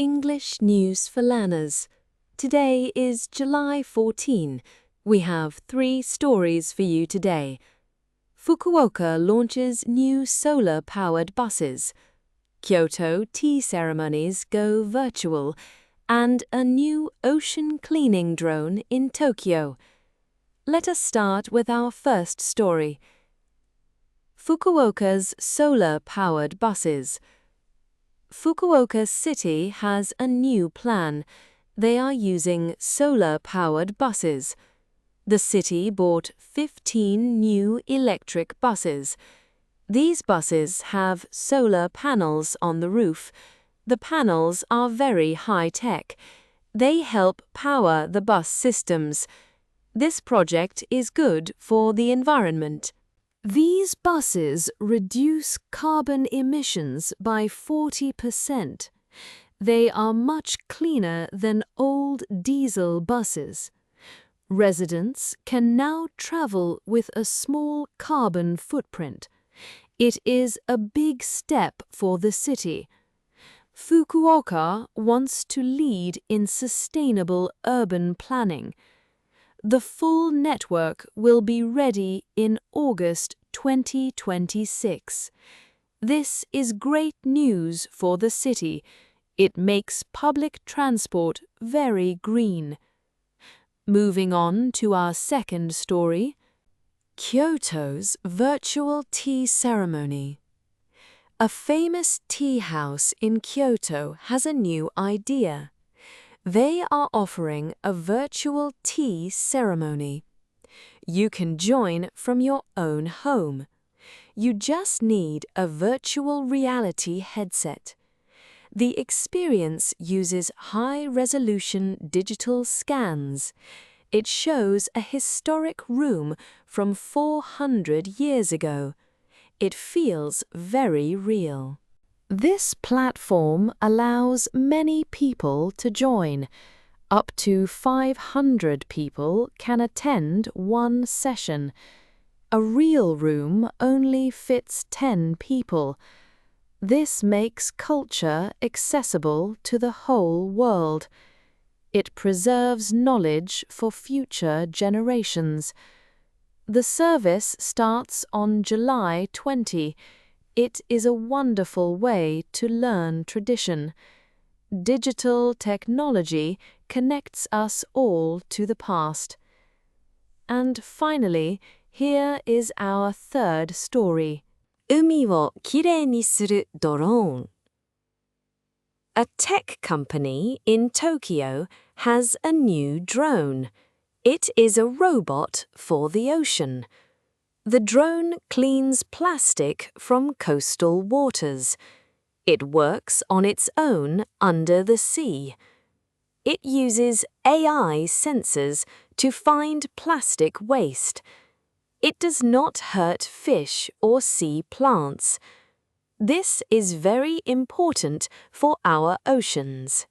English News for Learners. Today is July 14. We have 3 stories for you today. Fukuoka launches new solar-powered buses. Kyoto tea ceremonies go virtual. And a new ocean cleaning drone in Tokyo. Let us start with our first story. Fukuoka's solar-powered buses. Fukuoka City has a new plan. They are using solar-powered buses. The city bought 15 new electric buses. These buses have solar panels on the roof. The panels are very high-tech. They help power the bus systems. This project is good for the environment. These buses reduce carbon emissions by 40%. They are much cleaner than old diesel buses. Residents can now travel with a small carbon footprint. It is a big step for the city. Fukuoka wants to lead in sustainable urban planning. The full network will be ready in August 2026. This is great news for the city. It makes public transport very green. Moving on to our second story, Kyoto's virtual tea ceremony. A famous tea house in Kyoto has a new idea. They are offering a virtual tea ceremony. You can join from your own home. You just need a virtual reality headset. The experience uses high-resolution digital scans. It shows a historic room from 400 years ago. It feels very real. This platform allows many people to join. Up to 500 people can attend one session. A real room only fits 10 people. This makes culture accessible to the whole world. It preserves knowledge for future generations. The service starts on July 20. It is a wonderful way to learn tradition. Digital technology connects us all to the past. And finally, here is our third story. 海をきれいにするドローン. A tech company in Tokyo has a new drone. It is a robot for the ocean. The drone cleans plastic from coastal waters. It works on its own under the sea. It uses AI sensors to find plastic waste. It does not hurt fish or sea plants. This is very important for our oceans.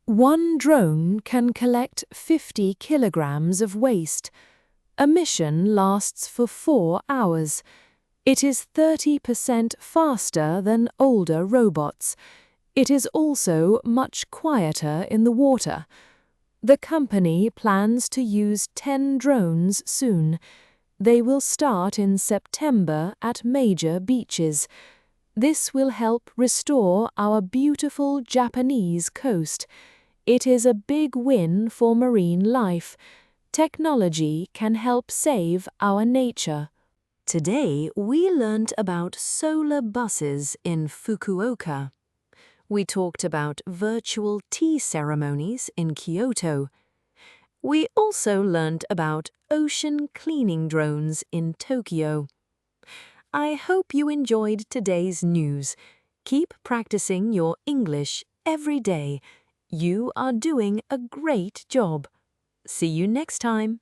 One drone can collect 50 kilograms of waste. A mission lasts for 4 hours. It is 30% faster than older robots. It is also much quieter in the water. The company plans to use 10 drones soon. They will start in September at major beaches. This will help restore our beautiful Japanese coast. It is a big win for marine life. Technology can help save our nature. Today, we learned about solar buses in Fukuoka. We talked about virtual tea ceremonies in Kyoto. We also learned about ocean cleaning drones in Tokyo. I hope you enjoyed today's news. Keep practicing your English every day. You are doing a great job. See you next time.